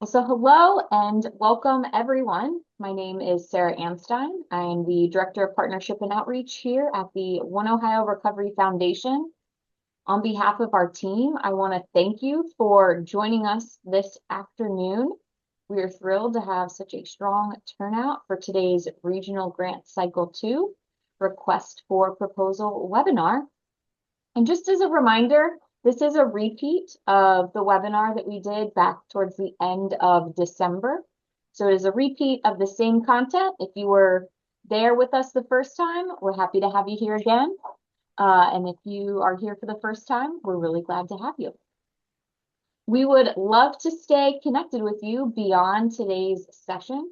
So hello and welcome everyone. My name is Sarah Amstein. I'm the Director of Partnership and Outreach here at the One Ohio Recovery Foundation. On behalf of our team, I want to thank you for joining us this afternoon. We are thrilled to have such a strong turnout for today's Regional Grant Cycle 2 Request for Proposal webinar. And just as a reminder, this is a repeat of the webinar that we did back towards the end of December. So it is a repeat of the same content. If you were there with us the first time, we're happy to have you here again. And if you are here for the first time, we're really glad to have you. We would love to stay connected with you beyond today's session.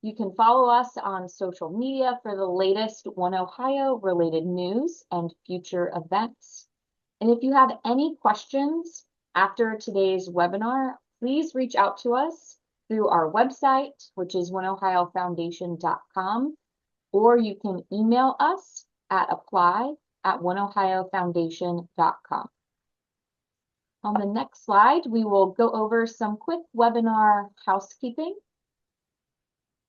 You can follow us on social media for the latest One Ohio related news and future events. And if you have any questions after today's webinar, please reach out to us through our website, which is oneohiofoundation.com, or you can email us at apply@oneohiofoundation.com. On the next slide, we will go over some quick webinar housekeeping.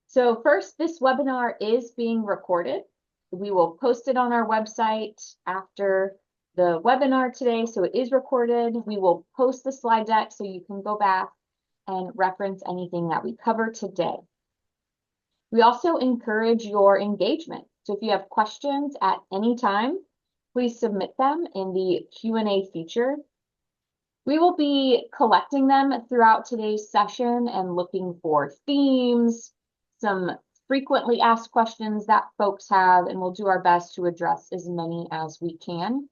So first, this webinar is being recorded. We will post it on our website after the webinar today, so it is recorded. We will post the slide deck so you can go back and reference anything that we cover today. We also encourage your engagement. So if you have questions at any time, please submit them in the Q&A feature. We will be collecting them throughout today's session and looking for themes, some frequently asked questions that folks have, and we'll do our best to address as many as we can.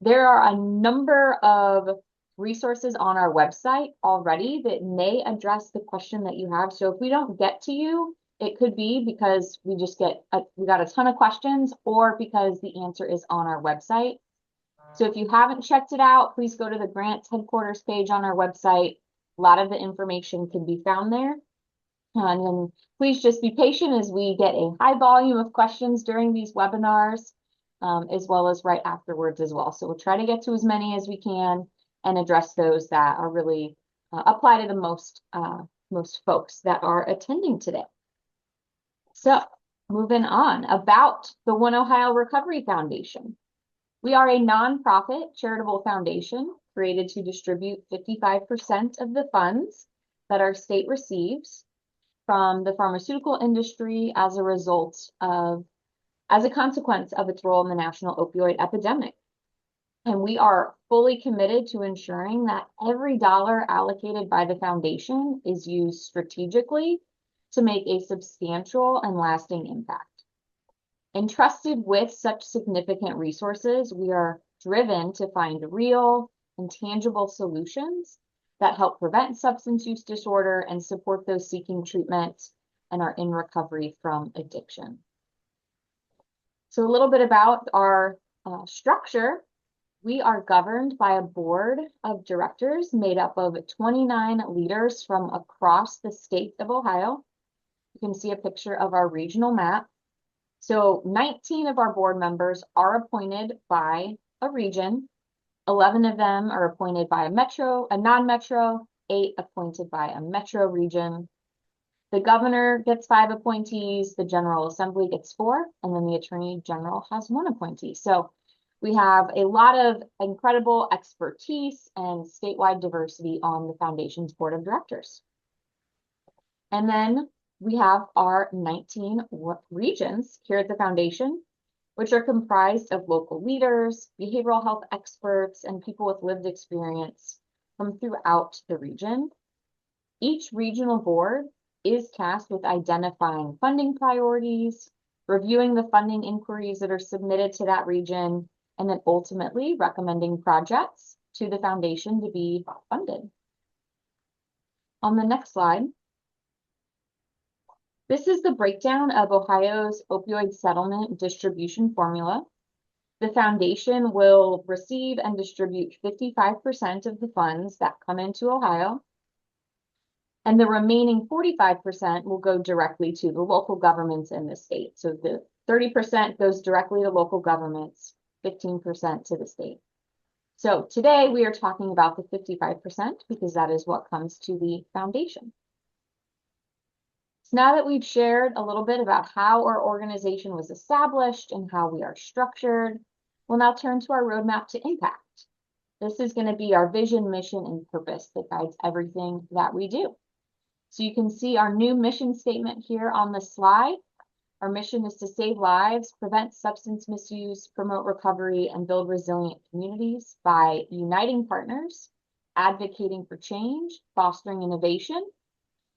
There are a number of resources on our website already that may address the question that you have. So if we don't get to you, it could be because we got a ton of questions, or because the answer is on our website. So if you haven't checked it out, please go to the grants headquarters page on our website. A lot of the information can be found there. And then please just be patient as we get a high volume of questions during these webinars, as well as right afterwards as well. So we'll try to get to as many as we can and address those that are really apply to the most folks that are attending today. So moving on, about the One Ohio Recovery Foundation. We are a nonprofit charitable foundation created to distribute 55% of the funds that our state receives from the pharmaceutical industry as a consequence of its role in the national opioid epidemic. And we are fully committed to ensuring that every dollar allocated by the foundation is used strategically to make a substantial and lasting impact. Entrusted with such significant resources, we are driven to find real and tangible solutions that help prevent substance use disorder and support those seeking treatment and are in recovery from addiction. So a little bit about our structure. We are governed by a board of directors made up of 29 leaders from across the state of Ohio. You can see a picture of our regional map. So 19 of our board members are appointed by a region. 11 of them are appointed by a non-metro, 8 appointed by a metro region. The governor gets 5 appointees, the General Assembly gets 4, and then the Attorney General has 1 appointee. So we have a lot of incredible expertise and statewide diversity on the foundation's board of directors. And then we have our 19 regions here at the foundation, which are comprised of local leaders, behavioral health experts, and people with lived experience from throughout the region. Each regional board is tasked with identifying funding priorities, reviewing the funding inquiries that are submitted to that region, and then ultimately recommending projects to the foundation to be funded. On the next slide, this is the breakdown of Ohio's opioid settlement distribution formula. The foundation will receive and distribute 55% of the funds that come into Ohio, and the remaining 45% will go directly to the local governments in the state. So the 30% goes directly to local governments, 15% to the state. So today we are talking about the 55% because that is what comes to the foundation. So now that we've shared a little bit about how our organization was established and how we are structured, we'll now turn to our roadmap to impact. This is going to be our vision, mission, and purpose that guides everything that we do. So you can see our new mission statement here on the slide. Our mission is to save lives, prevent substance misuse, promote recovery, and build resilient communities by uniting partners, advocating for change, fostering innovation,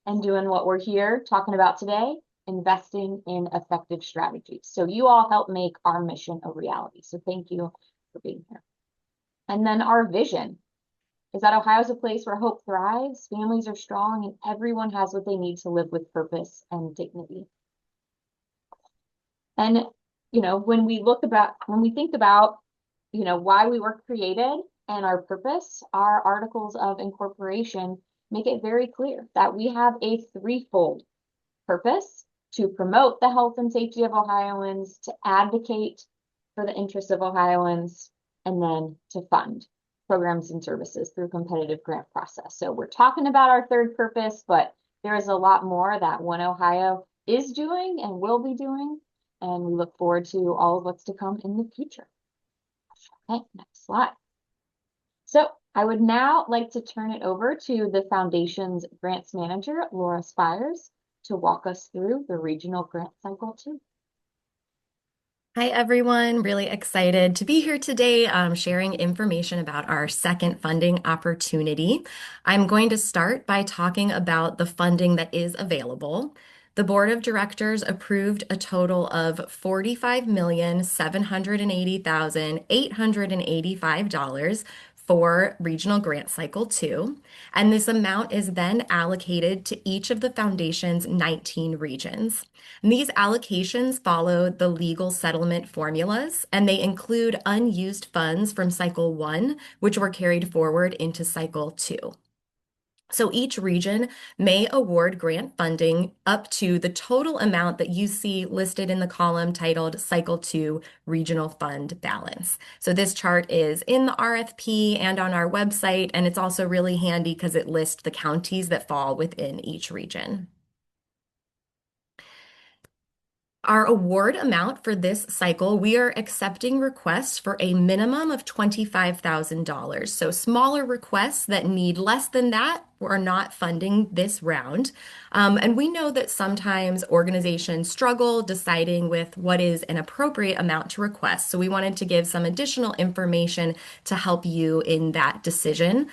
and doing what we're here talking about today, investing in effective strategies. So you all help make our mission a reality. So thank you for being here. And then our vision is that Ohio is a place where hope thrives, families are strong, and everyone has what they need to live with purpose and dignity. And, when we think about, why we were created and our purpose, our articles of incorporation make it very clear that we have a threefold purpose: to promote the health and safety of Ohioans, to advocate for the interests of Ohioans, and then to fund programs and services through competitive grant process. So we're talking about our third purpose, but there is a lot more that One Ohio is doing and will be doing, and we look forward to all of what's to come in the future. Okay, next slide. So I would now like to turn it over to the Foundation's Grants Manager, Laura Spires, to walk us through the Regional Grant Cycle 2. Hi, everyone. Really excited to be here today sharing information about our second funding opportunity. I'm going to start by talking about the funding that is available. The Board of Directors approved a total of $45,780,885 for Regional Grant Cycle 2, and this amount is then allocated to each of the Foundation's 19 regions. And these allocations follow the legal settlement formulas, and they include unused funds from Cycle 1, which were carried forward into Cycle 2. So each region may award grant funding up to the total amount that you see listed in the column titled Cycle 2 Regional Fund Balance. So this chart is in the RFP and on our website, and it's also really handy because it lists the counties that fall within each region. Our award amount for this cycle, we are accepting requests for a minimum of $25,000. So smaller requests that need less than that are not funding this round. And we know that sometimes organizations struggle deciding with what is an appropriate amount to request. So we wanted to give some additional information to help you in that decision.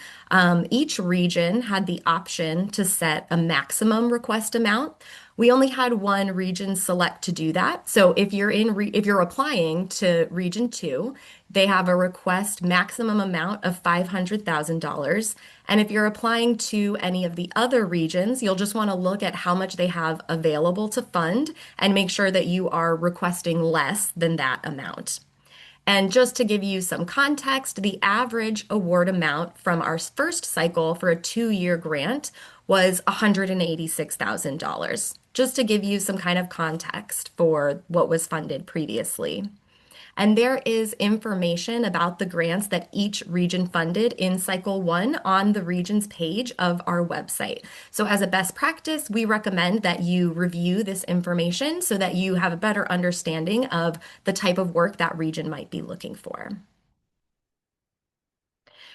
Each region had the option to set a maximum request amount. We only had one region select to do that. So if you're applying to Region 2, they have a request maximum amount of $500,000. And if you're applying to any of the other regions, you'll just want to look at how much they have available to fund and make sure that you are requesting less than that amount. And just to give you some context, the average award amount from our first cycle for a 2-year grant was $186,000, just to give you some kind of context for what was funded previously. And there is information about the grants that each region funded in Cycle 1 on the region's page of our website. So as a best practice, we recommend that you review this information so that you have a better understanding of the type of work that region might be looking for.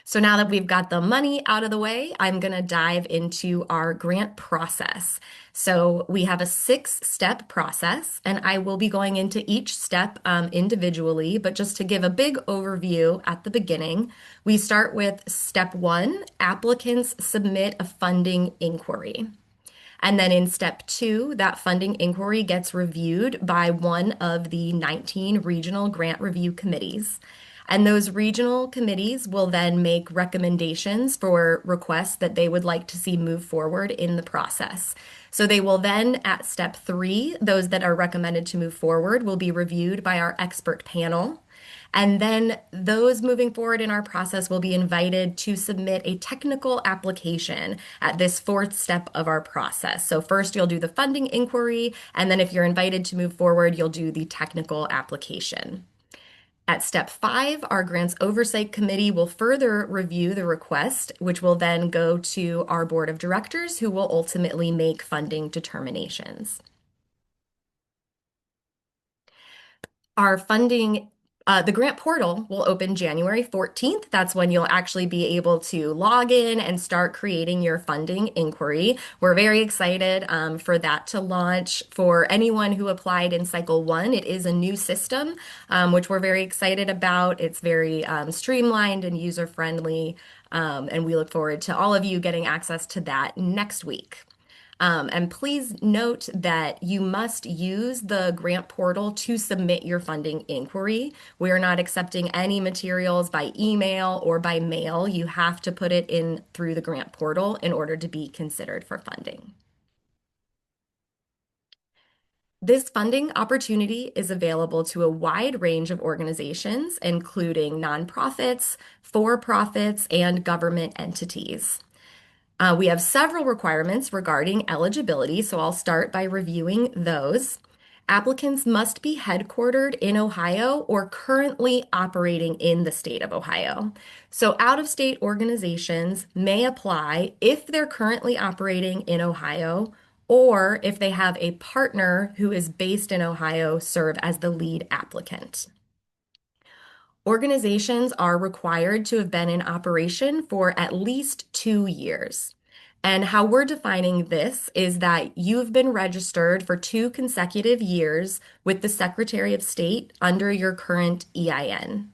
So now that we've got the money out of the way, I'm going to dive into our grant process. So we have a 6-step process, and I will be going into each step individually, but just to give a big overview at the beginning, we start with step 1, applicants submit a funding inquiry. And then in step 2, that funding inquiry gets reviewed by one of the 19 regional grant review committees. And those regional committees will then make recommendations for requests that they would like to see move forward in the process. So they will then, at step 3, those that are recommended to move forward will be reviewed by our expert panel. And then those moving forward in our process will be invited to submit a technical application at this 4th step of our process. So first you'll do the funding inquiry, and then if you're invited to move forward, you'll do the technical application. At step 5, our grants oversight committee will further review the request, which will then go to our board of directors, who will ultimately make funding determinations. Our funding, the grant portal will open January 14th. That's when you'll actually be able to log in and start creating your funding inquiry. We're very excited for that to launch. For anyone who applied in cycle 1, it is a new system, which we're very excited about. It's very streamlined and user-friendly, and we look forward to all of you getting access to that next week. And please note that you must use the grant portal to submit your funding inquiry. We are not accepting any materials by email or by mail. You have to put it in through the grant portal in order to be considered for funding. This funding opportunity is available to a wide range of organizations, including nonprofits, for-profits, and government entities. We have several requirements regarding eligibility, so I'll start by reviewing those. Applicants must be headquartered in Ohio or currently operating in the state of Ohio. So out-of-state organizations may apply if they're currently operating in Ohio or if they have a partner who is based in Ohio serve as the lead applicant. Organizations are required to have been in operation for at least 2 years. And how we're defining this is that you've been registered for 2 consecutive years with the Secretary of State under your current EIN.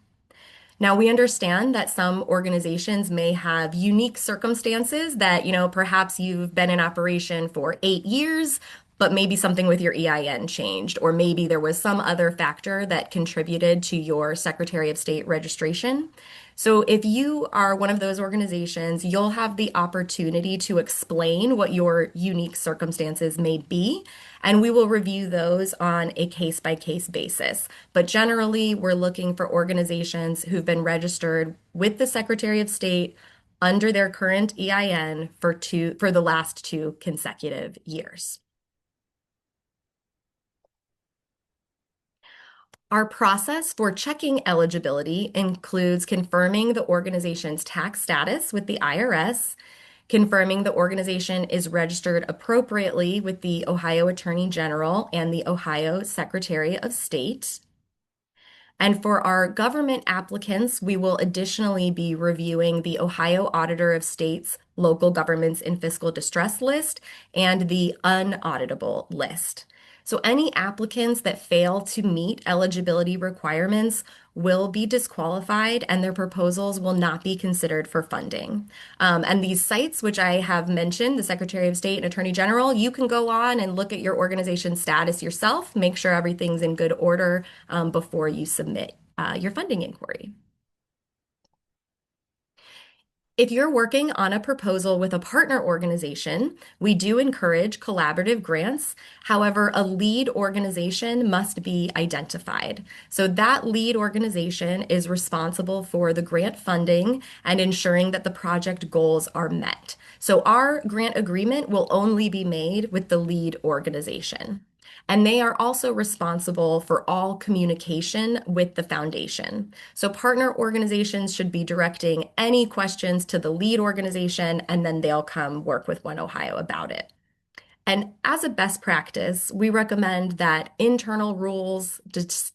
Now, we understand that some organizations may have unique circumstances that, perhaps you've been in operation for 8 years, but maybe something with your EIN changed, or maybe there was some other factor that contributed to your Secretary of State registration. So if you are one of those organizations, you'll have the opportunity to explain what your unique circumstances may be, and we will review those on a case-by-case basis. But generally, we're looking for organizations who've been registered with the Secretary of State under their current EIN for the last 2 consecutive years. Our process for checking eligibility includes confirming the organization's tax status with the IRS, confirming the organization is registered appropriately with the Ohio Attorney General and the Ohio Secretary of State. And for our government applicants, we will additionally be reviewing the Ohio Auditor of States Local Governments in Fiscal Distress list and the unauditable list. So any applicants that fail to meet eligibility requirements will be disqualified and their proposals will not be considered for funding. And these sites, which I have mentioned, the Secretary of State and Attorney General, you can go on and look at your organization's status yourself, make sure everything's in good order before you submit your funding inquiry. If you're working on a proposal with a partner organization, we do encourage collaborative grants. However, a lead organization must be identified. So that lead organization is responsible for the grant funding and ensuring that the project goals are met. So our grant agreement will only be made with the lead organization. And they are also responsible for all communication with the foundation. So partner organizations should be directing any questions to the lead organization, and then they'll come work with One Ohio about it. And as a best practice, we recommend that internal rules,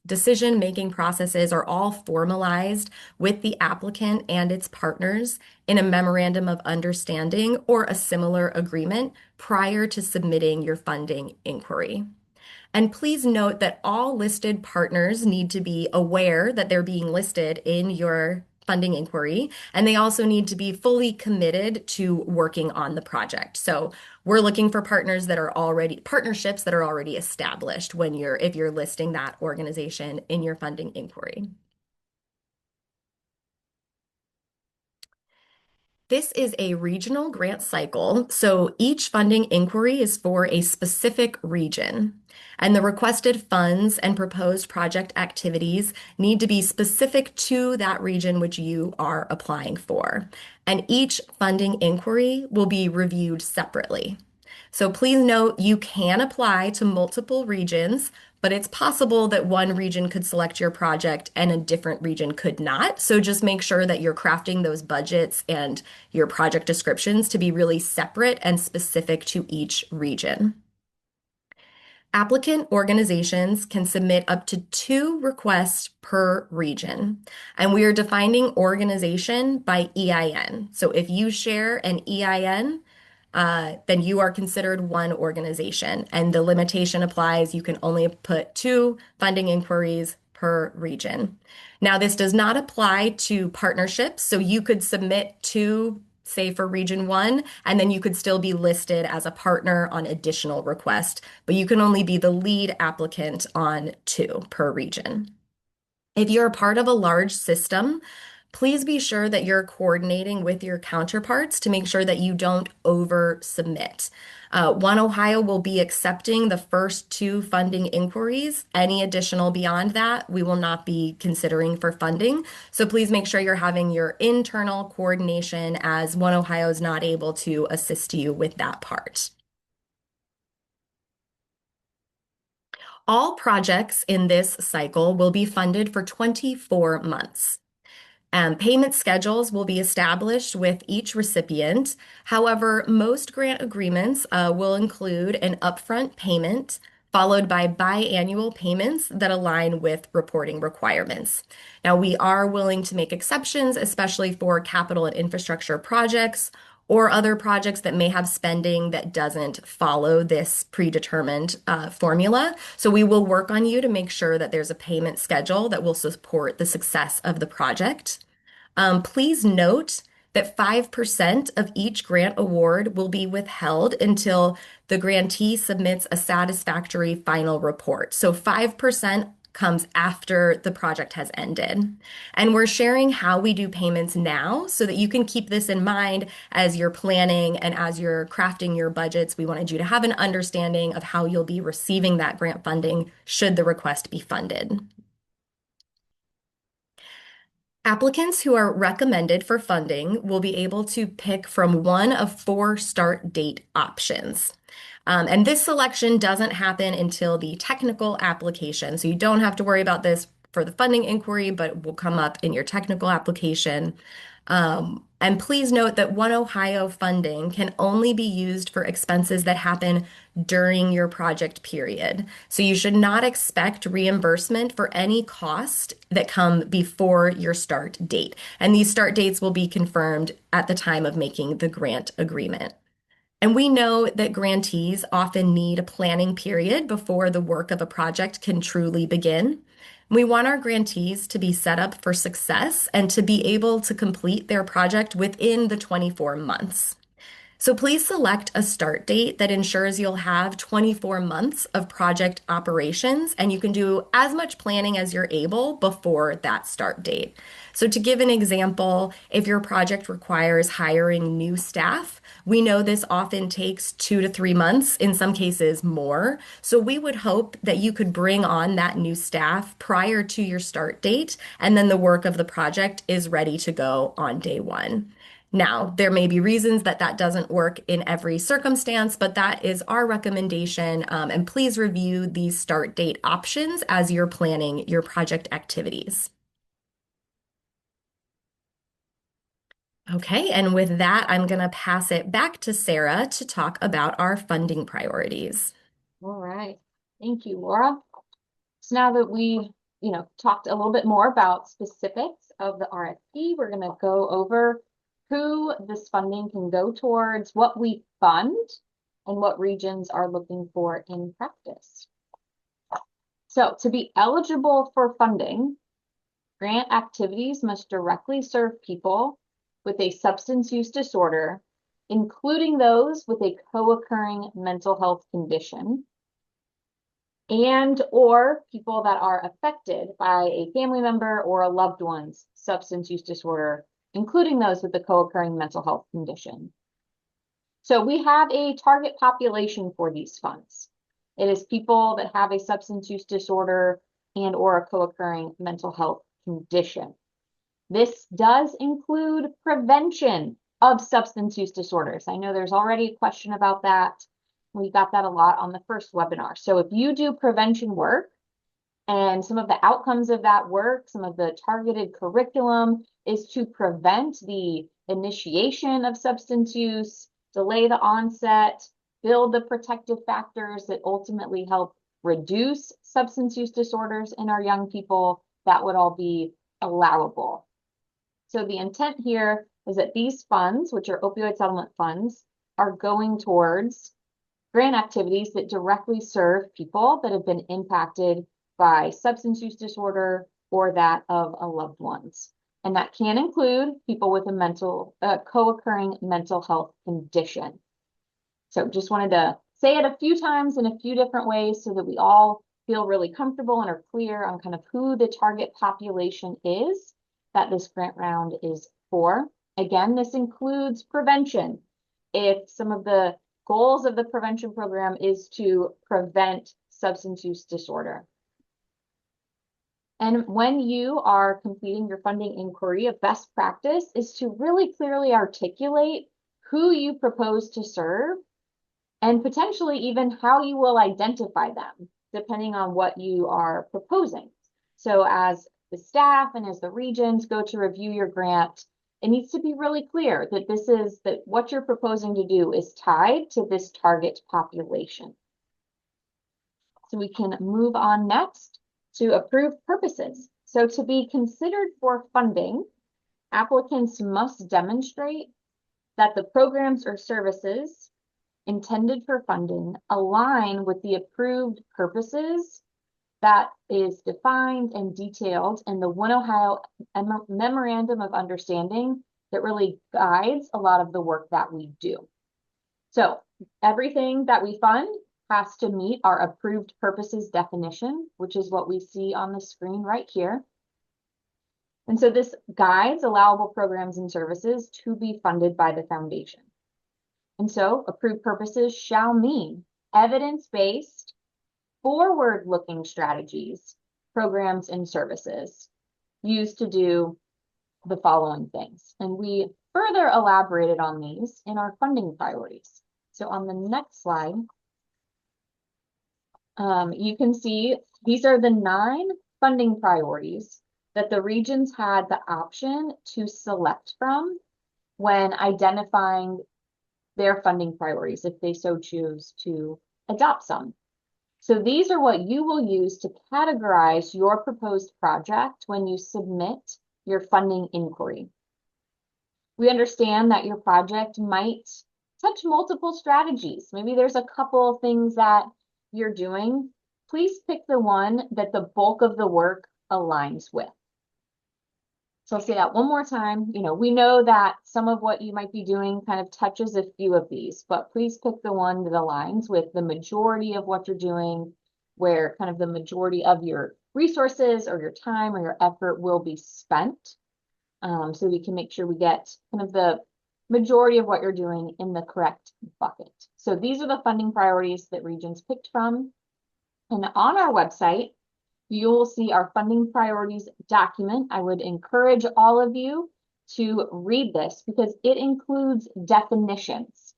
decision-making processes are all formalized with the applicant and its partners in a memorandum of understanding or a similar agreement prior to submitting your funding inquiry. And please note that all listed partners need to be aware that they're being listed in your funding inquiry, and they also need to be fully committed to working on the project. So we're looking for partnerships that are already established if you're listing that organization in your funding inquiry. This is a regional grant cycle, so each funding inquiry is for a specific region, and the requested funds and proposed project activities need to be specific to that region which you are applying for. And each funding inquiry will be reviewed separately. So please note you can apply to multiple regions, but it's possible that one region could select your project and a different region could not. So just make sure that you're crafting those budgets and your project descriptions to be really separate and specific to each region. Applicant organizations can submit up to 2 requests per region, and we are defining organization by EIN. So if you share an EIN, then you are considered one organization, and the limitation applies. You can only put 2 funding inquiries per region. Now, this does not apply to partnerships, so you could submit 2, say for Region 1, and then you could still be listed as a partner on additional request, but you can only be the lead applicant on 2 per region. If you're a part of a large system, please be sure that you're coordinating with your counterparts to make sure that you don't over-submit. One Ohio will be accepting the first 2 funding inquiries. Any additional beyond that, we will not be considering for funding. So please make sure you're having your internal coordination, as One Ohio is not able to assist you with that part. All projects in this cycle will be funded for 24 months. Payment schedules will be established with each recipient. However, most grant agreements will include an upfront payment followed by biannual payments that align with reporting requirements. Now, we are willing to make exceptions, especially for capital and infrastructure projects or other projects that may have spending that doesn't follow this predetermined formula. So we will work on you to make sure that there's a payment schedule that will support the success of the project. Please note that 5% of each grant award will be withheld until the grantee submits a satisfactory final report. So 5% comes after the project has ended. And we're sharing how we do payments now so that you can keep this in mind as you're planning and as you're crafting your budgets. We wanted you to have an understanding of how you'll be receiving that grant funding should the request be funded. Applicants who are recommended for funding will be able to pick from one of 4 start date options. And this selection doesn't happen until the technical application. So you don't have to worry about this for the funding inquiry, but it will come up in your technical application. And please note that One Ohio funding can only be used for expenses that happen during your project period. So you should not expect reimbursement for any cost that come before your start date. And these start dates will be confirmed at the time of making the grant agreement. And we know that grantees often need a planning period before the work of a project can truly begin. We want our grantees to be set up for success and to be able to complete their project within the 24 months. So please select a start date that ensures you'll have 24 months of project operations, and you can do as much planning as you're able before that start date. So to give an example, if your project requires hiring new staff, we know this often takes 2 to 3 months, in some cases more. So we would hope that you could bring on that new staff prior to your start date, and then the work of the project is ready to go on day 1. Now, there may be reasons that that doesn't work in every circumstance, but that is our recommendation. And please review these start date options as you're planning your project activities. Okay, and with that, I'm going to pass it back to Sarah to talk about our funding priorities. All right. Thank you, Laura. So now that we, talked a little bit more about specifics of the RFP, we're going to go over who this funding can go towards, what we fund, and what regions are looking for in practice. So to be eligible for funding, grant activities must directly serve people with a substance use disorder, including those with a co-occurring mental health condition, and or people that are affected by a family member or a loved one's substance use disorder, including those with a co-occurring mental health condition. So we have a target population for these funds. It is people that have a substance use disorder and or a co-occurring mental health condition. This does include prevention of substance use disorders. I know there's already a question about that. We got that a lot on the first webinar. So if you do prevention work and some of the outcomes of that work, some of the targeted curriculum is to prevent the initiation of substance use, delay the onset, build the protective factors that ultimately help reduce substance use disorders in our young people, that would all be allowable. So the intent here is that these funds, which are opioid settlement funds, are going towards grant activities that directly serve people that have been impacted by substance use disorder or that of a loved ones. And that can include people with a co-occurring mental health condition. So just wanted to say it a few times in a few different ways so that we all feel really comfortable and are clear on kind of who the target population is that this grant round is for. Again, this includes prevention. If some of the goals of the prevention program is to prevent substance use disorder. And when you are completing your funding inquiry, a best practice is to really clearly articulate who you propose to serve and potentially even how you will identify them, depending on what you are proposing. So as the staff and as the regions go to review your grant, it needs to be really clear that that what you're proposing to do is tied to this target population. So we can move on next to approved purposes. So to be considered for funding, applicants must demonstrate that the programs or services intended for funding align with the approved purposes that is defined and detailed in the One Ohio Memorandum of Understanding that really guides a lot of the work that we do. So everything that we fund has to meet our approved purposes definition, which is what we see on the screen right here. And so this guides allowable programs and services to be funded by the foundation. And so approved purposes shall mean evidence-based, forward-looking strategies, programs, and services used to do the following things. And we further elaborated on these in our funding priorities. So on the next slide, you can see these are the 9 funding priorities that the regions had the option to select from when identifying their funding priorities, if they so choose to adopt some. So these are what you will use to categorize your proposed project when you submit your funding inquiry. We understand that your project might touch multiple strategies. Maybe there's a couple of things that you're doing. Please pick the one that the bulk of the work aligns with. So I'll say that one more time. We know that some of what you might be doing kind of touches a few of these, but please pick the one that aligns with the majority of what you're doing, where kind of the majority of your resources or your time or your effort will be spent. So we can make sure we get kind of the majority of what you're doing in the correct bucket. So these are the funding priorities that Regions picked from. And on our website, you will see our funding priorities document. I would encourage all of you to read this because it includes definitions.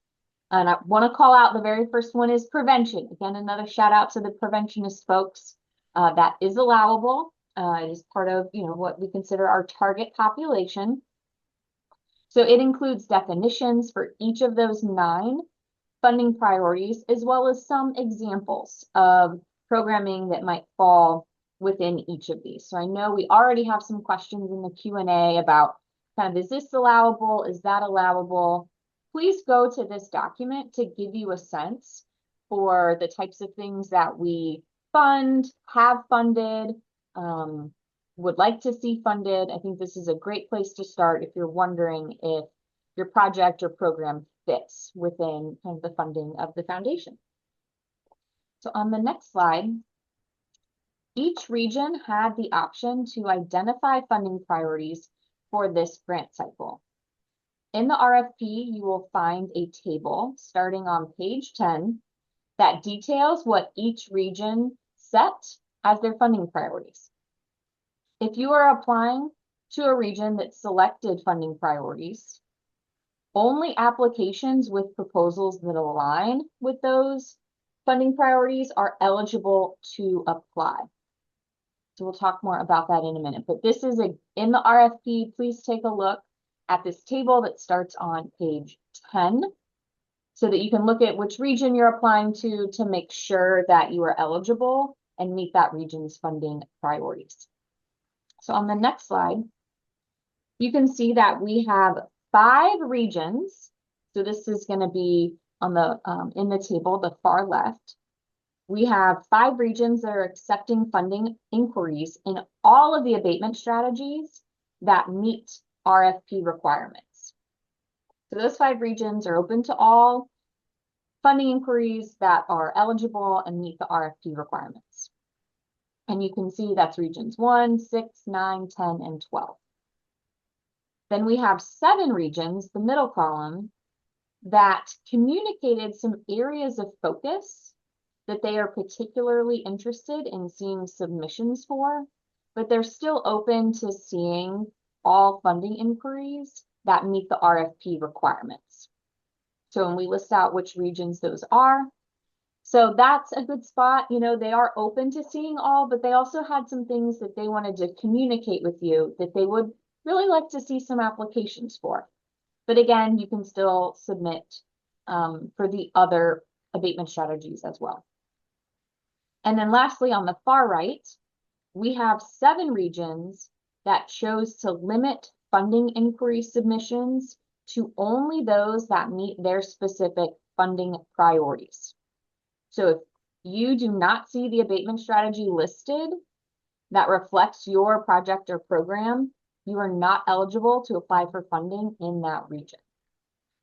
And I want to call out the very first one is prevention. Again, another shout out to the preventionist folks. That is allowable. It is part of what we consider our target population. So it includes definitions for each of those 9 funding priorities, as well as some examples of programming that might fall within each of these. So I know we already have some questions in the Q&A about kind of, is this allowable? Is that allowable? Please go to this document to give you a sense for the types of things that we fund, have funded, would like to see funded. I think this is a great place to start if you're wondering if your project or program fits within kind of the funding of the foundation. So on the next slide, each region had the option to identify funding priorities for this grant cycle. In the RFP, you will find a table starting on page 10 that details what each region set as their funding priorities. If you are applying to a region that selected funding priorities, only applications with proposals that align with those funding priorities are eligible to apply. So we'll talk more about that in a minute, but this is in the RFP. Please take a look at this table that starts on page 10 so that you can look at which region you're applying to make sure that you are eligible and meet that region's funding priorities. So on the next slide, you can see that we have 5 regions. So this is going to be on the in the table, the far left. We have 5 regions that are accepting funding inquiries in all of the abatement strategies that meet RFP requirements. So those 5 regions are open to all funding inquiries that are eligible and meet the RFP requirements. And you can see that's regions 1, 6, 9, 10, and 12. Then we have 7 regions, the middle column, that communicated some areas of focus that they are particularly interested in seeing submissions for, but they're still open to seeing all funding inquiries that meet the RFP requirements. So when we list out which regions those are, so that's a good spot. You know, they are open to seeing all, but they also had some things that they wanted to communicate with you that they would really like to see some applications for. But again, you can still submit for the other abatement strategies as well. And then lastly, on the far right, we have 7 regions that chose to limit funding inquiry submissions to only those that meet their specific funding priorities. So if you do not see the abatement strategy listed that reflects your project or program, you are not eligible to apply for funding in that region.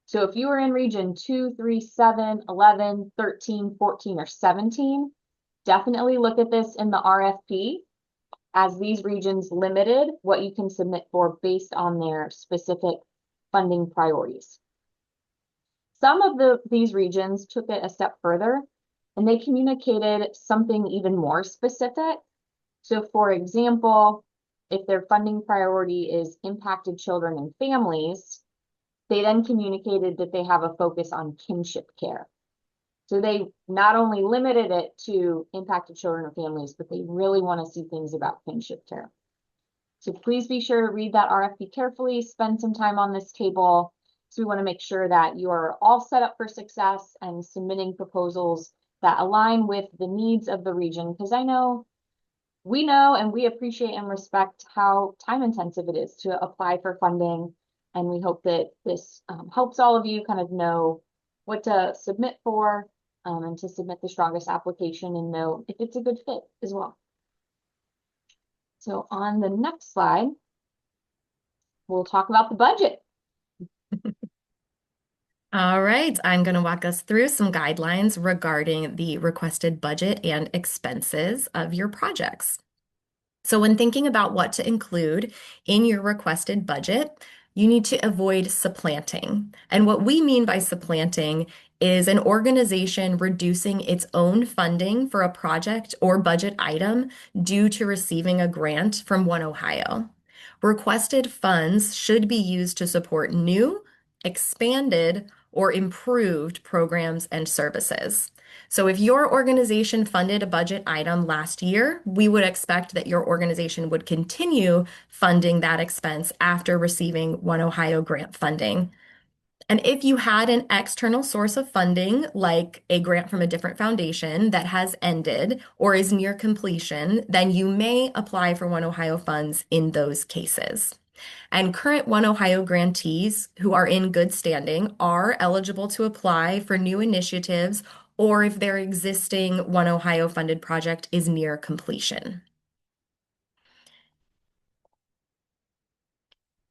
So if you are in region 2, 3, 7, 11, 13, 14, or 17, definitely look at this in the RFP, as these regions limited what you can submit for based on their specific funding priorities. Some of these regions took it a step further, and they communicated something even more specific. So for example, if their funding priority is impacted children and families, they then communicated that they have a focus on kinship care. So they not only limited it to impacted children or families, but they really want to see things about kinship care. So please be sure to read that RFP carefully, spend some time on this table. So we want to make sure that you are all set up for success and submitting proposals that align with the needs of the region, because we know and we appreciate and respect how time intensive it is to apply for funding. And we hope that this helps all of you kind of know what to submit for and to submit the strongest application and know if it's a good fit as well. So on the next slide, we'll talk about the budget. All right, I'm going to walk us through some guidelines regarding the requested budget and expenses of your projects. So when thinking about what to include in your requested budget, you need to avoid supplanting. And what we mean by supplanting is an organization reducing its own funding for a project or budget item due to receiving a grant from OneOhio. Requested funds should be used to support new, expanded, or improved programs and services. So if your organization funded a budget item last year, we would expect that your organization would continue funding that expense after receiving OneOhio grant funding. And if you had an external source of funding, like a grant from a different foundation that has ended or is near completion, then you may apply for OneOhio funds in those cases. And current OneOhio grantees who are in good standing are eligible to apply for new initiatives or if their existing OneOhio funded project is near completion.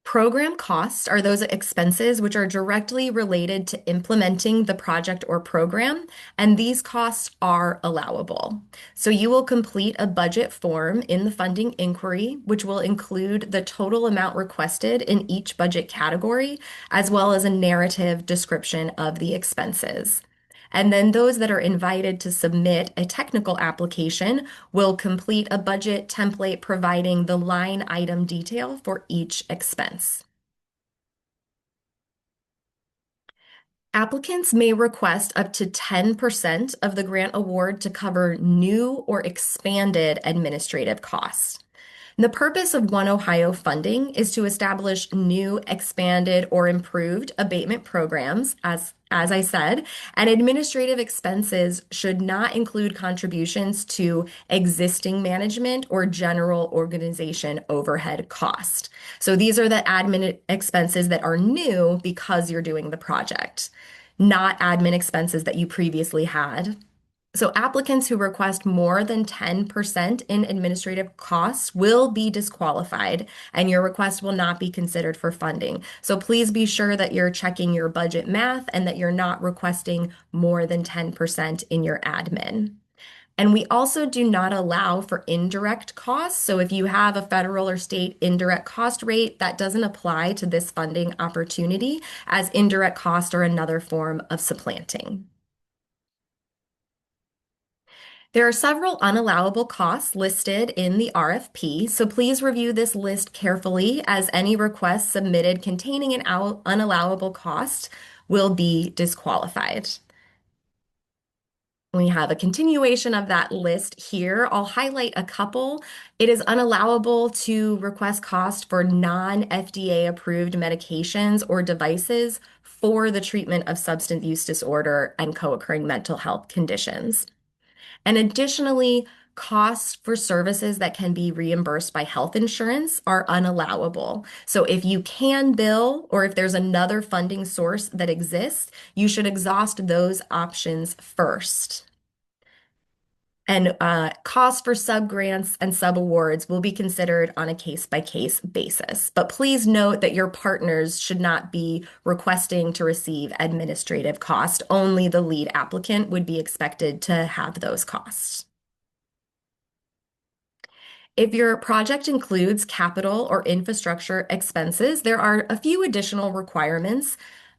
Program costs are those expenses which are directly related to implementing the project or program, and these costs are allowable. So you will complete a budget form in the funding inquiry, which will include the total amount requested in each budget category, as well as a narrative description of the expenses. And then those that are invited to submit a technical application will complete a budget template providing the line item detail for each expense. Applicants may request up to 10% of the grant award to cover new or expanded administrative costs. The purpose of One Ohio funding is to establish new, expanded, or improved abatement programs, as I said, and administrative expenses should not include contributions to existing management or general organization overhead cost. So these are the admin expenses that are new because you're doing the project, not admin expenses that you previously had. So applicants who request more than 10% in administrative costs will be disqualified, and your request will not be considered for funding. So please be sure that you're checking your budget math and that you're not requesting more than 10% in your admin. And we also do not allow for indirect costs. So if you have a federal or state indirect cost rate, that doesn't apply to this funding opportunity, as indirect costs are another form of supplanting. There are several unallowable costs listed in the RFP, so please review this list carefully, as any request submitted containing an unallowable cost will be disqualified. We have a continuation of that list here. I'll highlight a couple. It is unallowable to request cost for non-FDA approved medications or devices for the treatment of substance use disorder and co-occurring mental health conditions. And additionally, costs for services that can be reimbursed by health insurance are unallowable. So if you can bill, or if there's another funding source that exists, you should exhaust those options first. And costs for subgrants and subawards will be considered on a case-by-case basis. But please note that your partners should not be requesting to receive administrative costs. Only the lead applicant would be expected to have those costs. If your project includes capital or infrastructure expenses, there are a few additional requirements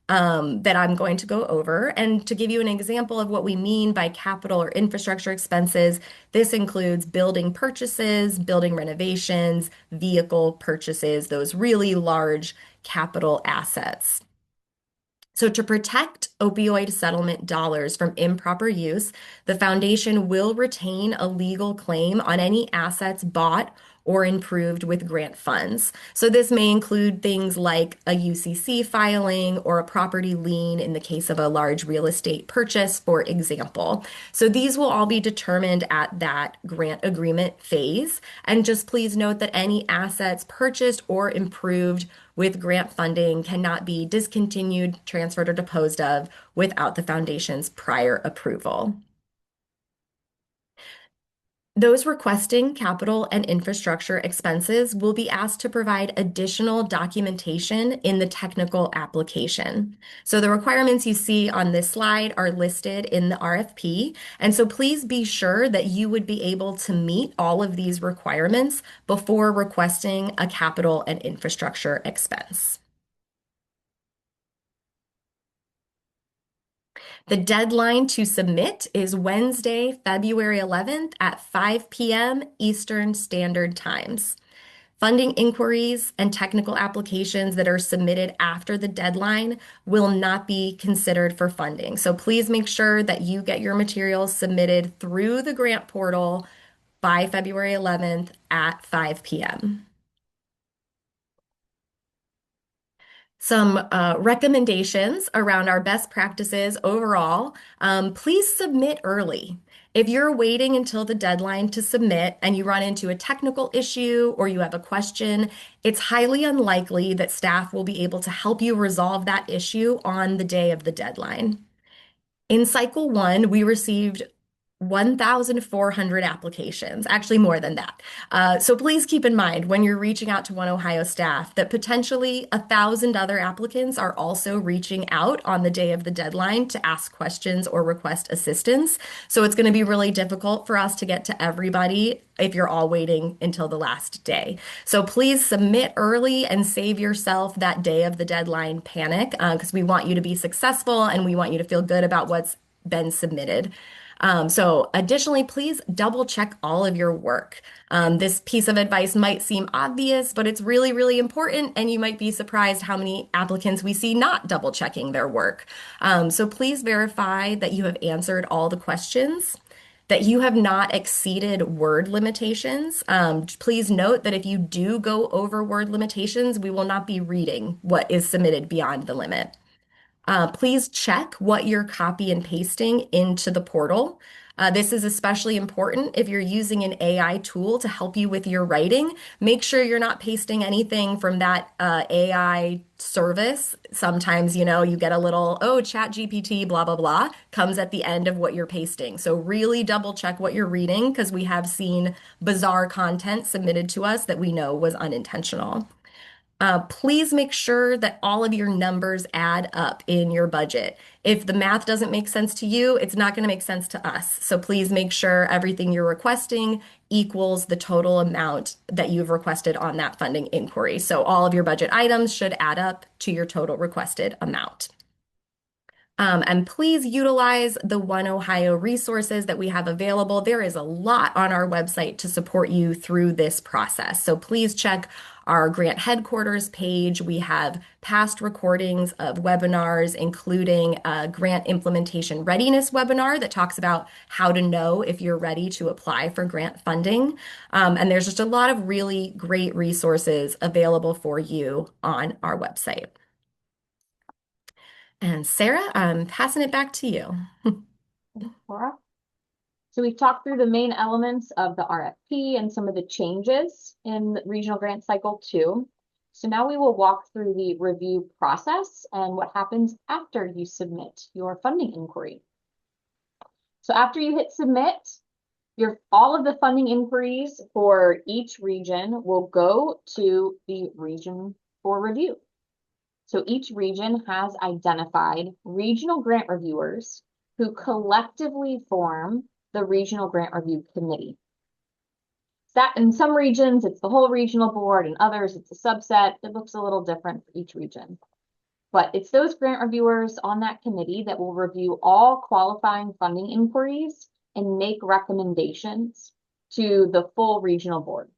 that I'm going to go over. And to give you an example of what we mean by capital or infrastructure expenses, this includes building purchases, building renovations, vehicle purchases, those really large capital assets. So to protect opioid settlement dollars from improper use, the foundation will retain a legal claim on any assets bought or improved with grant funds. So this may include things like a UCC filing or a property lien in the case of a large real estate purchase, for example. So these will all be determined at that grant agreement phase. And just please note that any assets purchased or improved with grant funding cannot be discontinued, transferred, or disposed of without the foundation's prior approval. Those requesting capital and infrastructure expenses will be asked to provide additional documentation in the technical application. So the requirements you see on this slide are listed in the RFP. And so please be sure that you would be able to meet all of these requirements before requesting a capital and infrastructure expense. The deadline to submit is Wednesday, February 11th at 5 p.m. Eastern Standard Times. Funding inquiries and technical applications that are submitted after the deadline will not be considered for funding. So please make sure that you get your materials submitted through the grant portal by February 11th at 5 p.m. Some recommendations around our best practices overall. Please submit early. If you're waiting until the deadline to submit and you run into a technical issue or you have a question, it's highly unlikely that staff will be able to help you resolve that issue on the day of the deadline. In cycle one, we received 1,400 applications, actually more than that. So please keep in mind when you're reaching out to One Ohio staff that potentially 1,000 other applicants are also reaching out on the day of the deadline to ask questions or request assistance. So it's going to be really difficult for us to get to everybody if you're all waiting until the last day. So please submit early and save yourself that day of the deadline panic, because we want you to be successful and we want you to feel good about what's been submitted. So additionally, please double check all of your work. This piece of advice might seem obvious, but it's really, really important, and you might be surprised how many applicants we see not double checking their work. So please verify that you have answered all the questions, that you have not exceeded word limitations. Please note that if you do go over word limitations, we will not be reading what is submitted beyond the limit. Please check what you're copy and pasting into the portal. This is especially important if you're using an AI tool to help you with your writing. Make sure you're not pasting anything from that AI service. Sometimes, you get a little, oh, Chat GPT, blah, blah, blah, comes at the end of what you're pasting. So really double check what you're reading because we have seen bizarre content submitted to us that we know was unintentional. Please make sure that all of your numbers add up in your budget. If the math doesn't make sense to you, it's not going to make sense to us. So please make sure everything you're requesting equals the total amount that you've requested on that funding inquiry. So all of your budget items should add up to your total requested amount. And please utilize the One Ohio resources that we have available. There is a lot on our website to support you through this process. So please check our grant headquarters page. We have past recordings of webinars, including a grant implementation readiness webinar that talks about how to know if you're ready to apply for grant funding. And there's just a lot of really great resources available for you on our website. And Sarah, I'm passing it back to you. Laura? So we've talked through the main elements of the RFP and some of the changes in the Regional Grant Cycle 2. So now we will walk through the review process and what happens after you submit your funding inquiry. So after you hit submit, all of the funding inquiries for each region will go to the region for review. So each region has identified regional grant reviewers who collectively form the Regional Grant Review Committee. That in some regions, it's the whole regional board, and others, it's a subset. It looks a little different for each region. But it's those grant reviewers on that committee that will review all qualifying funding inquiries and make recommendations to the full regional board.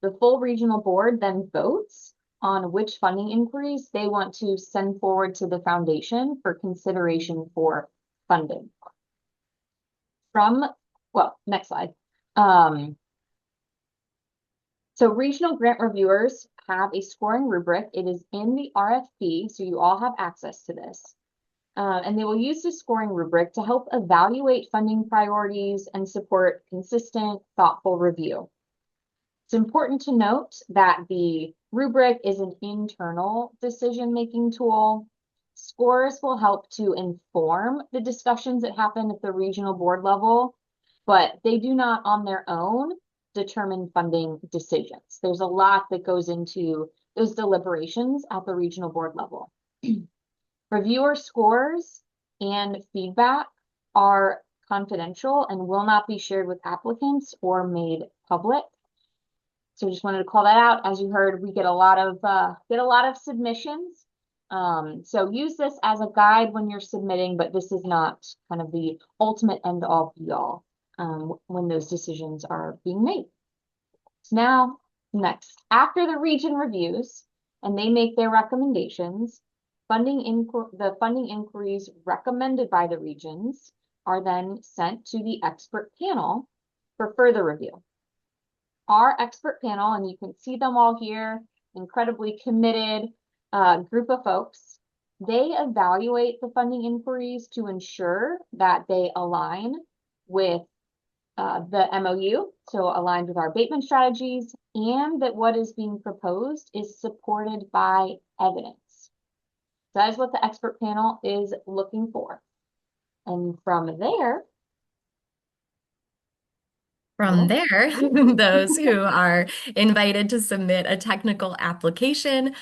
The full regional board then votes on which funding inquiries they want to send forward to the foundation for consideration for funding. Next slide. So regional grant reviewers have a scoring rubric. It is in the RFP, so you all have access to this. And they will use the scoring rubric to help evaluate funding priorities and support consistent, thoughtful review. It's important to note that the rubric is an internal decision-making tool. Scores will help to inform the discussions that happen at the regional board level, but they do not on their own determine funding decisions. There's a lot that goes into those deliberations at the regional board level. Reviewer scores and feedback are confidential and will not be shared with applicants or made public. So just wanted to call that out. As you heard, we get a lot of submissions. So use this as a guide when you're submitting, but this is not kind of the ultimate end all be all when those decisions are being made. So now, next, after the region reviews and they make their recommendations, the funding inquiries recommended by the regions are then sent to the expert panel for further review. Our expert panel, and you can see them all here, incredibly committed group of folks. They evaluate the funding inquiries to ensure that they align with the MOU, so aligned with our abatement strategies, and that what is being proposed is supported by evidence. That is what the expert panel is looking for. And from there, those who are invited to submit a technical application,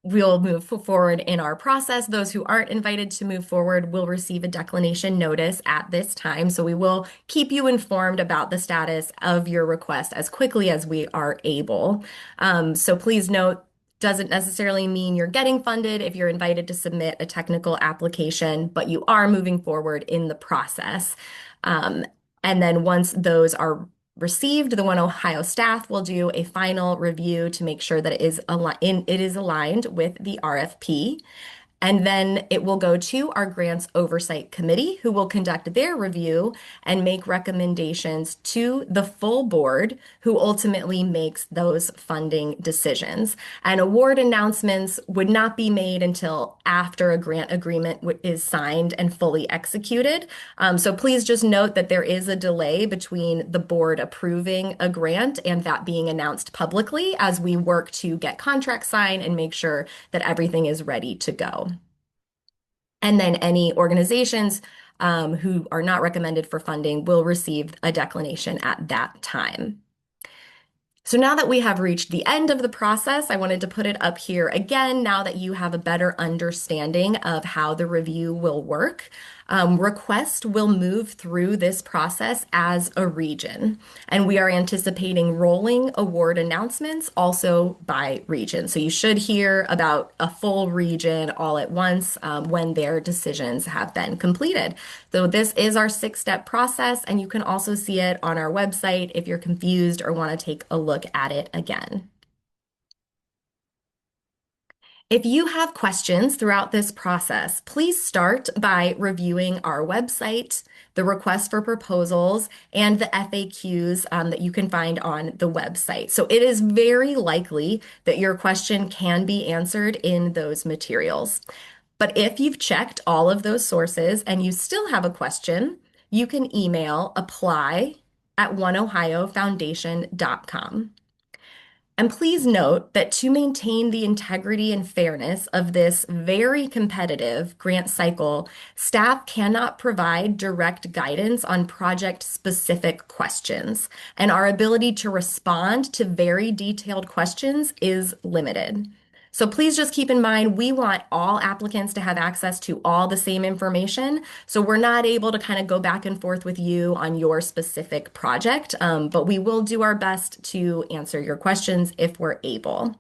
we'll move forward in our process. Those who aren't invited to move forward will receive a declination notice at this time. So we will keep you informed about the status of your request as quickly as we are able. So please note, doesn't necessarily mean you're getting funded if you're invited to submit a technical application, but you are moving forward in the process. Um, and then once those are received, the One Ohio staff will do a final review to make sure that it is aligned with the RFP. And then it will go to our grants oversight committee, who will conduct their review and make recommendations to the full board, who ultimately makes those funding decisions. And award announcements would not be made until after a grant agreement is signed and fully executed. So please just note that there is a delay between the board approving a grant and that being announced publicly as we work to get contracts signed and make sure that everything is ready to go. And then any organizations who are not recommended for funding will receive a declination at that time. So now that we have reached the end of the process, I wanted to put it up here again now that you have a better understanding of how the review will work. Request will move through this process as a region, and we are anticipating rolling award announcements also by region. So you should hear about a full region all at once when their decisions have been completed. So this is our 6-step process, and you can also see it on our website if you're confused or want to take a look at it again. If you have questions throughout this process, please start by reviewing our website, the request for proposals, and the FAQs that you can find on the website. So it is very likely that your question can be answered in those materials. But if you've checked all of those sources and you still have a question, you can email apply@oneohiofoundation.com. And please note that to maintain the integrity and fairness of this very competitive grant cycle, staff cannot provide direct guidance on project-specific questions, and our ability to respond to very detailed questions is limited. So please just keep in mind, we want all applicants to have access to all the same information. So we're not able to kind of go back and forth with you on your specific project, but we will do our best to answer your questions if we're able.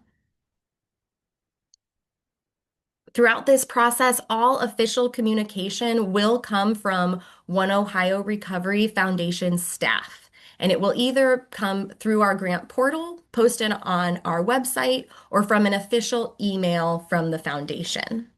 Throughout this process, all official communication will come from One Ohio Recovery Foundation staff. And it will either come through our grant portal, posted on our website, or from an official email from the foundation.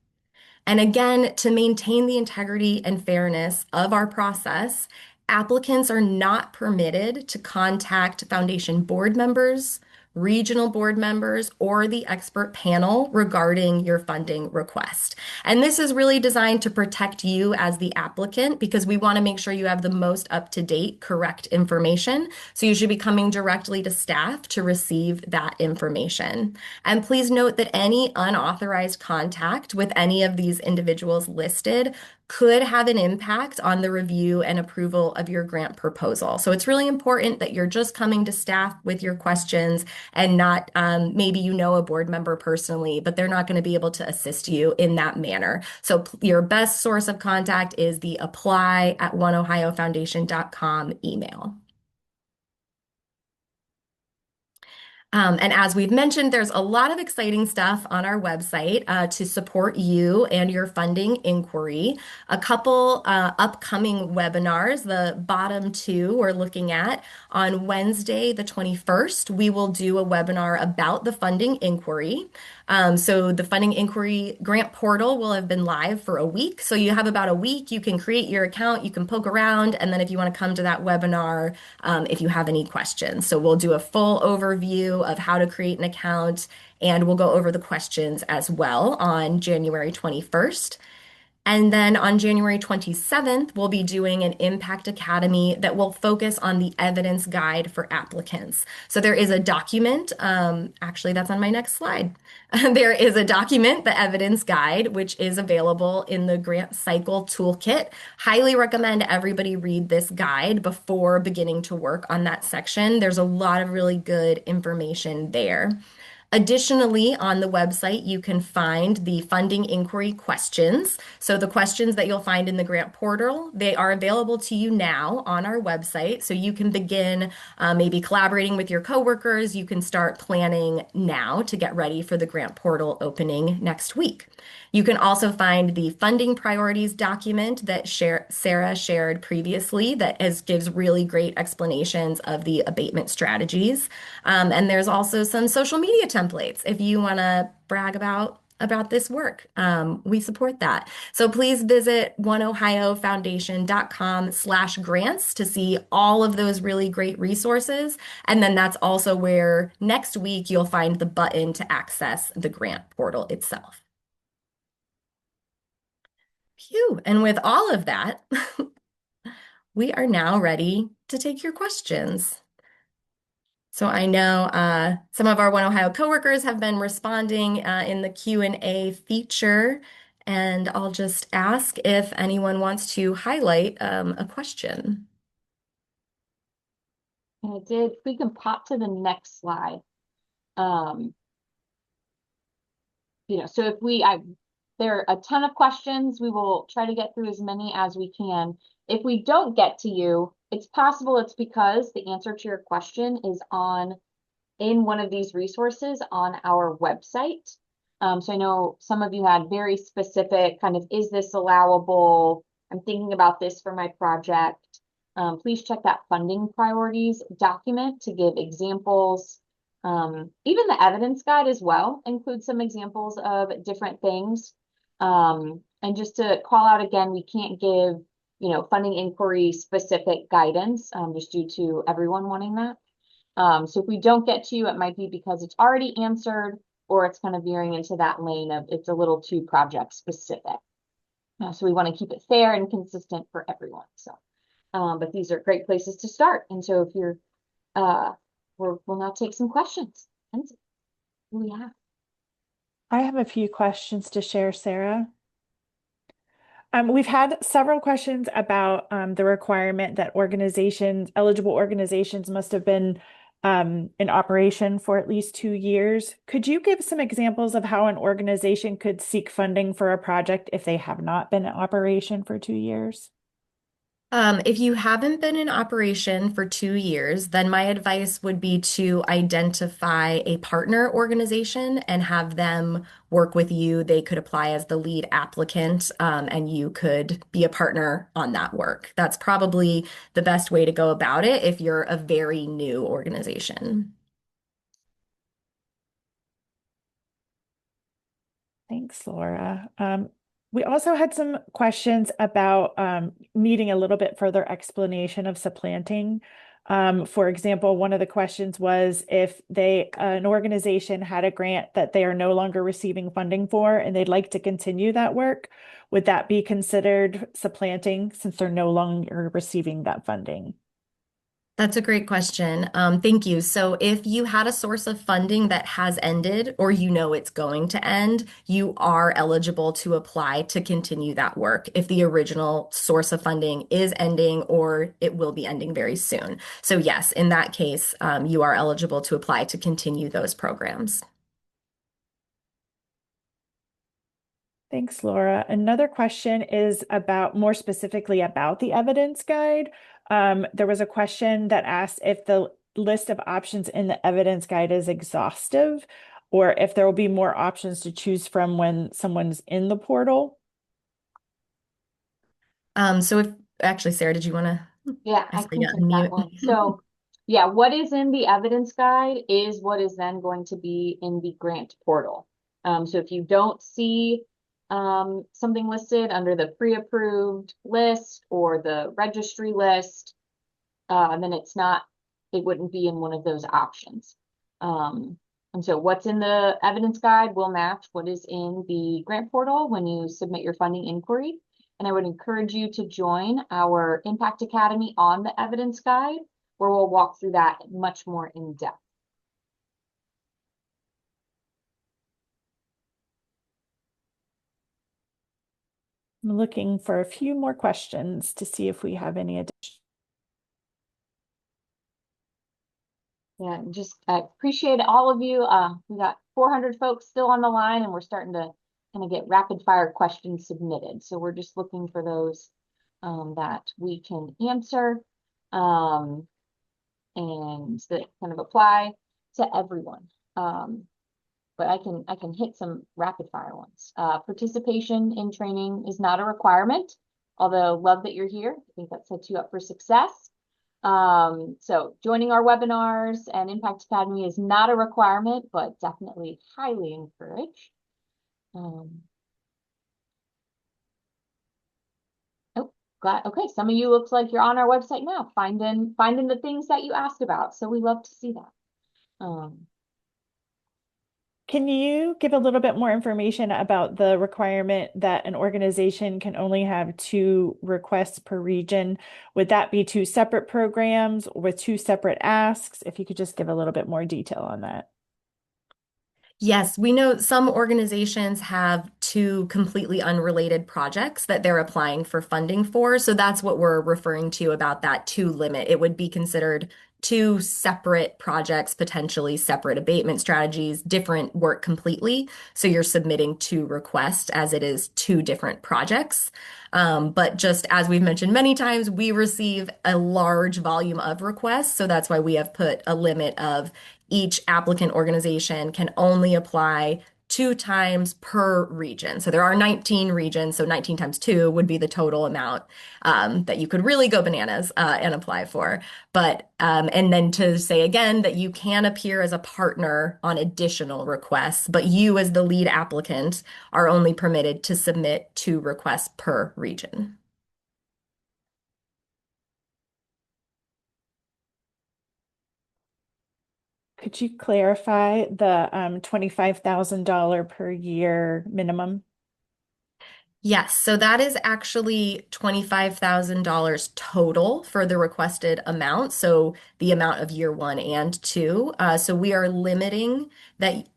And again, to maintain the integrity and fairness of our process, applicants are not permitted to contact foundation board members, regional board members, or the expert panel regarding your funding request. And this is really designed to protect you as the applicant because we want to make sure you have the most up-to-date, correct information. So you should be coming directly to staff to receive that information. And please note that any unauthorized contact with any of these individuals listed could have an impact on the review and approval of your grant proposal. So it's really important that you're just coming to staff with your questions and not maybe you know a board member personally, but they're not going to be able to assist you in that manner. So your best source of contact is the apply@oneohiofoundation.com email. And as we've mentioned, there's a lot of exciting stuff on our website to support you and your funding inquiry. A couple upcoming webinars, the bottom two we're looking at. On Wednesday, the 21st, we will do a webinar about the funding inquiry. So the funding inquiry grant portal will have been live for a week. So you have about a week. You can create your account, you can poke around, and then if you want to come to that webinar, if you have any questions. So we'll do a full overview of how to create an account, and we'll go over the questions as well on January 21st. And then on January 27th, we'll be doing an Impact Academy that will focus on the evidence guide for applicants. So there is a document, actually, that's on my next slide. There is a document, the evidence guide, which is available in the Grant Cycle Toolkit. Highly recommend everybody read this guide before beginning to work on that section. There's a lot of really good information there. Additionally, on the website, you can find the funding inquiry questions. So the questions that you'll find in the grant portal, they are available to you now on our website. So you can begin maybe collaborating with your coworkers. You can start planning now to get ready for the grant portal opening next week. You can also find the funding priorities document that Sarah shared previously gives really great explanations of the abatement strategies. And there's also some social media templates if you want to brag about this work. We support that. So please visit oneohiofoundation.com/grants to see all of those really great resources. And then that's also where next week you'll find the button to access the grant portal itself. Phew. And with all of that, we are now ready to take your questions. So I know some of our One Ohio coworkers have been responding in the Q&A feature, and I'll just ask if anyone wants to highlight a question. And it did, we can pop to the next slide. So if there are a ton of questions, we will try to get through as many as we can. If we don't get to you, it's possible it's because the answer to your question is in one of these resources on our website. So I know some of you had very specific kind of, is this allowable? I'm thinking about this for my project. Please check that funding priorities document to give examples. Even the evidence guide as well includes some examples of different things. And just to call out again, we can't give, funding inquiry specific guidance, just due to everyone wanting that. So if we don't get to you, it might be because it's already answered, or it's kind of veering into that lane of it's a little too project specific. So we want to keep it fair and consistent for everyone. So, but these are great places to start. And so if you're, we'll now take some questions. And who we have? I have a few questions to share, Sarah. We've had several questions about the requirement that eligible organizations must have been in operation for at least 2 years. Could you give some examples of how an organization could seek funding for a project if they have not been in operation for 2 years? If you haven't been in operation for 2 years, then my advice would be to identify a partner organization and have them work with you. They could apply as the lead applicant, and you could be a partner on that work. That's probably the best way to go about it if you're a very new organization. Thanks, Laura. We also had some questions about needing a little bit further explanation of supplanting. For example, one of the questions was if an organization had a grant that they are no longer receiving funding for and they'd like to continue that work, would that be considered supplanting since they're no longer receiving that funding? That's a great question. Thank you. So if you had a source of funding that has ended or it's going to end, you are eligible to apply to continue that work if the original source of funding is ending or it will be ending very soon. So yes, in that case, you are eligible to apply to continue those programs. Thanks, Laura. Another question is more specifically about the evidence guide. There was a question that asked if the list of options in the evidence guide is exhaustive, or if there will be more options to choose from when someone's in the portal. Actually, Sarah, did you want to? Yeah, I can take that one. So yeah, what is in the evidence guide is what is then going to be in the grant portal. So if you don't see something listed under the pre-approved list or the registry list, then it wouldn't be in one of those options. And so what's in the evidence guide will match what is in the grant portal when you submit your funding inquiry. And I would encourage you to join our Impact Academy on the evidence guide, where we'll walk through that much more in depth. I'm looking for a few more questions to see if we have any additional. Yeah, just I appreciate all of you. We got 400 folks still on the line, and we're starting to kind of get rapid fire questions submitted. So we're just looking for those that we can answer and that kind of apply to everyone. But I can hit some rapid fire ones. Participation in training is not a requirement, although love that you're here. I think that sets you up for success. So joining our webinars and Impact Academy is not a requirement, but definitely highly encouraged. Oh, glad. Okay, some of you looks like you're on our website now, finding the things that you asked about. So we love to see that. Can you give a little bit more information about the requirement that an organization can only have 2 requests per region? Would that be 2 separate programs with 2 separate asks? If you could just give a little bit more detail on that. Yes, we know some organizations have 2 completely unrelated projects that they're applying for funding for. So that's what we're referring to about that 2 limit. It would be considered 2 separate projects, potentially separate abatement strategies, different work completely. So you're submitting 2 requests as it is 2 different projects. But just as we've mentioned many times, we receive a large volume of requests. So that's why we have put a limit of each applicant organization can only apply 2 times per region. So there are 19 regions, so 19 times 2 would be the total amount that you could really go bananas and apply for. But and then to say again that you can appear as a partner on additional requests, but you as the lead applicant are only permitted to submit 2 requests per region. Could you clarify the $25,000 per year minimum? Yes, so that is actually $25,000 total for the requested amount. So the amount of year 1 and 2. So we are limiting that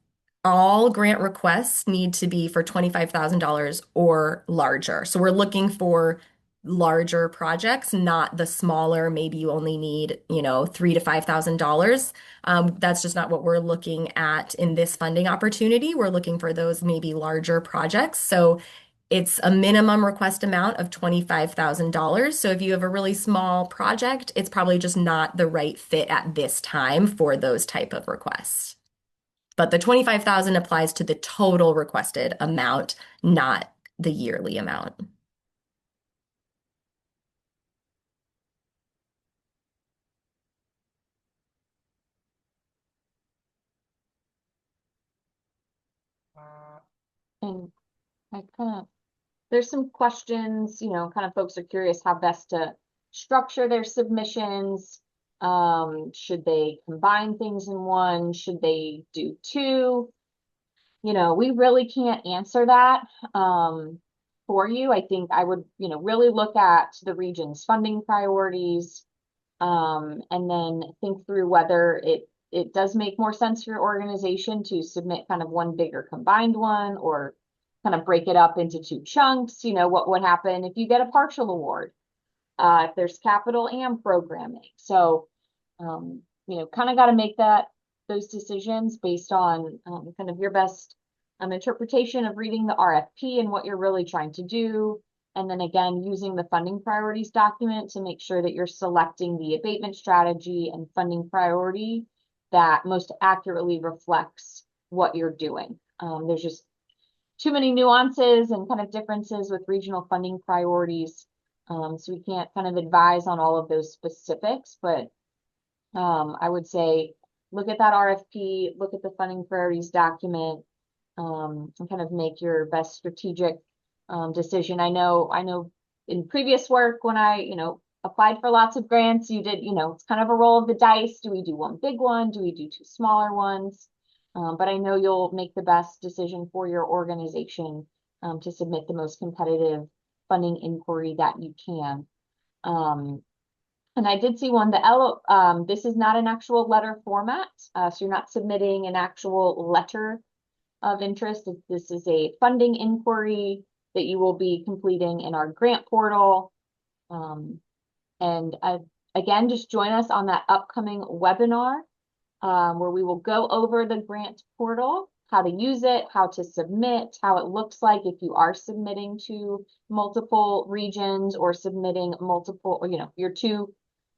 all grant requests need to be for $25,000 or larger. So we're looking for larger projects, not the smaller, maybe you only need, $3,000 to $5,000. That's just not what we're looking at in this funding opportunity. We're looking for those maybe larger projects. So it's a minimum request amount of $25,000. So if you have a really small project, it's probably just not the right fit at this time for those type of requests. But the 25,000 applies to the total requested amount, not the yearly amount. And I there's some questions, kind of folks are curious how best to structure their submissions. Should they combine things in one? Should they do 2? We really can't answer that for you. I think I would, really look at the region's funding priorities and then think through whether it does make more sense for your organization to submit kind of one bigger combined one or kind of break it up into 2 chunks. What would happen if you get a partial award, if there's capital and programming. So, kind of got to make those decisions based on kind of your best interpretation of reading the RFP and what you're really trying to do. And then again, using the funding priorities document to make sure that you're selecting the abatement strategy and funding priority that most accurately reflects what you're doing. There's just too many nuances and kind of differences with regional funding priorities. So we can't kind of advise on all of those specifics, but I would say look at that RFP, look at the funding priorities document, and kind of make your best strategic decision. I know in previous work when I, applied for lots of grants, you did, it's kind of a roll of the dice. Do we do one big one? Do we do 2 smaller ones? But I know you'll make the best decision for your organization to submit the most competitive funding inquiry that you can. And I did see one, this is not an actual letter format, so you're not submitting an actual letter of interest. This is a funding inquiry that you will be completing in our grant portal. And again, just join us on that upcoming webinar where we will go over the grant portal, how to use it, how to submit, how it looks like if you are submitting to multiple regions or submitting multiple, or, your two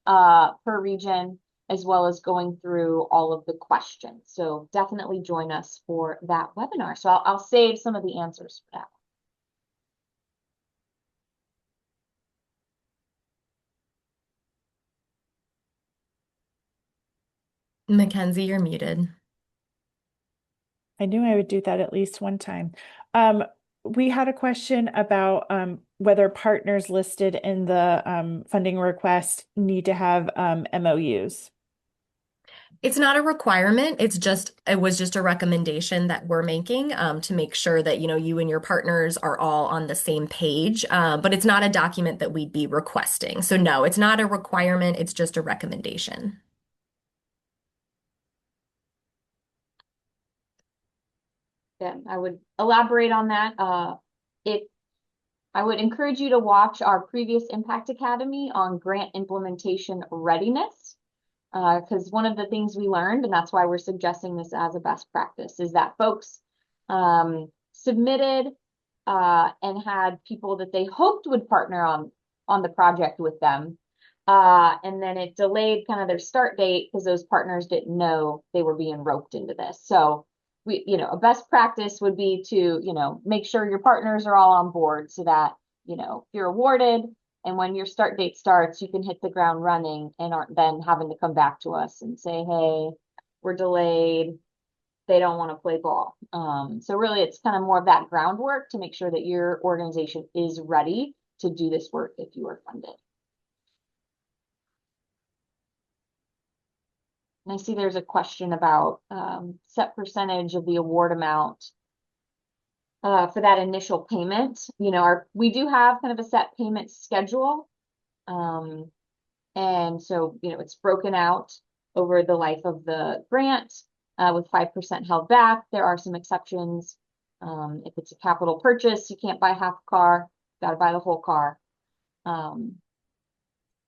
per region, as well as going through all of the questions. So definitely join us for that webinar. So I'll save some of the answers for that. Mackenzie, you're muted. I knew I would do that at least one time. We had a question about whether partners listed in the funding request need to have MOUs. It's not a requirement. It was just a recommendation that we're making to make sure that, you and your partners are all on the same page. But it's not a document that we'd be requesting. So no, it's not a requirement. It's just a recommendation. Yeah, I would elaborate on that. I would encourage you to watch our previous Impact Academy on grant implementation readiness. Because one of the things we learned, and that's why we're suggesting this as a best practice, is that folks submitted and had people that they hoped would partner on the project with them. And then it delayed kind of their start date because those partners didn't know they were being roped into this. So a best practice would be to, make sure your partners are all on board so that, you're awarded, and when your start date starts, you can hit the ground running and aren't then having to come back to us and say, hey, we're delayed. They don't want to play ball. So really, it's kind of more of that groundwork to make sure that your organization is ready to do this work if you are funded. And I see there's a question about set percentage of the award amount for that initial payment. We do have kind of a set payment schedule. And so, it's broken out over the life of the grant with 5% held back. There are some exceptions. If it's a capital purchase, you can't buy half a car, got to buy the whole car.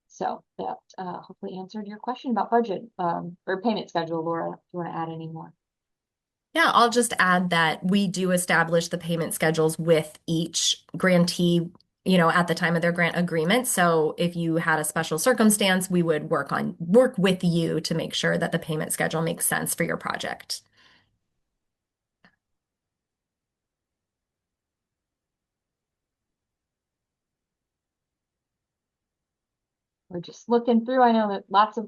So that hopefully answered your question about budget or payment schedule, Laura, if you want to add any more. Yeah, I'll just add that we do establish the payment schedules with each grantee, at the time of their grant agreement. So if you had a special circumstance, we would work with you to make sure that the payment schedule makes sense for your project. We're just looking through. I know that a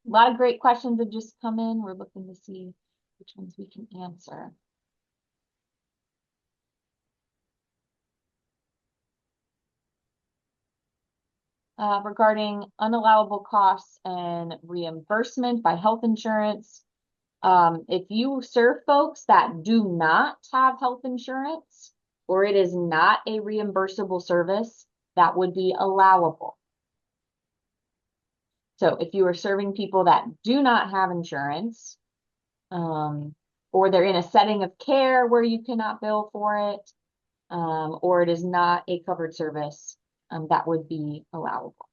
lot of great questions have just come in. We're looking to see which ones we can answer. Regarding unallowable costs and reimbursement by health insurance. If you serve folks that do not have health insurance, or it is not a reimbursable service, that would be allowable. So if you are serving people that do not have insurance, or they're in a setting of care where you cannot bill for it, or it is not a covered service, that would be allowable.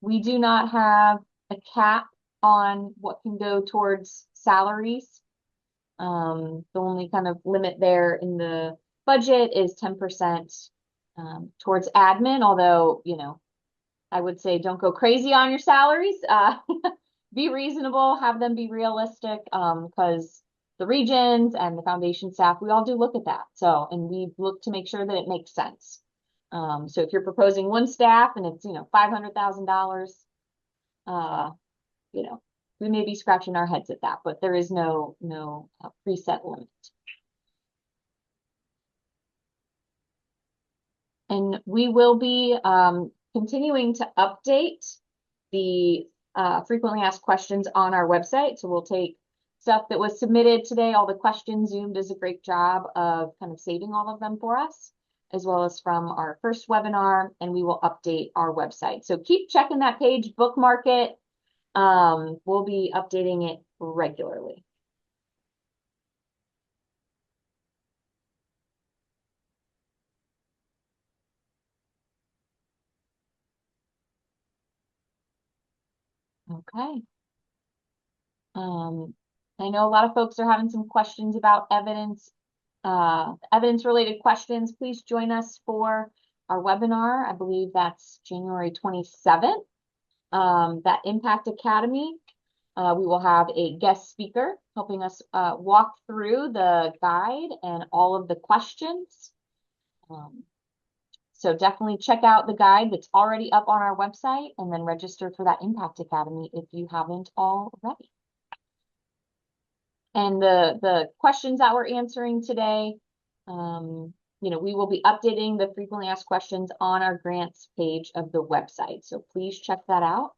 We do not have a cap on what can go towards salaries. The only kind of limit there in the budget is 10% towards admin, although, I would say don't go crazy on your salaries. Be reasonable, have them be realistic, because the regions and the foundation staff, we all do look at that. So, and we look to make sure that it makes sense. So if you're proposing one staff and it's, $500,000, we may be scratching our heads at that, but there is no preset limit. And we will be continuing to update the frequently asked questions on our website. So we'll take stuff that was submitted today, all the questions. Zoom does a great job of kind of saving all of them for us, as well as from our first webinar, and we will update our website. So keep checking that page, bookmark it. We'll be updating it regularly. Okay. I know a lot of folks are having some questions about evidence-related questions. Please join us for our webinar. I believe that's January 27th. That Impact Academy. We will have a guest speaker helping us walk through the guide and all of the questions. So definitely check out the guide that's already up on our website and then register for that Impact Academy if you haven't already. And the questions that we're answering today, we will be updating the frequently asked questions on our grants page of the website. So please check that out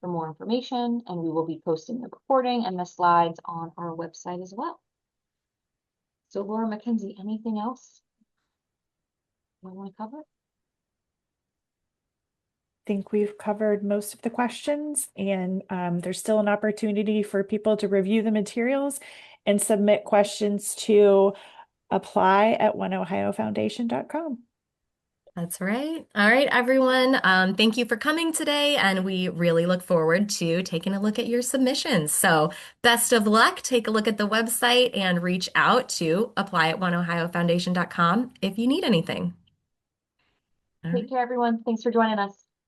for more information, and we will be posting the recording and the slides on our website as well. So Laura Mackenzie, anything else you want to cover? Think we've covered most of the questions, and there's still an opportunity for people to review the materials and submit questions to apply@oneohiofoundation.com. That's right. All right, everyone. Thank you for coming today, and we really look forward to taking a look at your submissions. So best of luck. Take a look at the website and reach out to apply@oneohiofoundation.com if you need anything. All right. Take care, everyone. Thanks for joining us.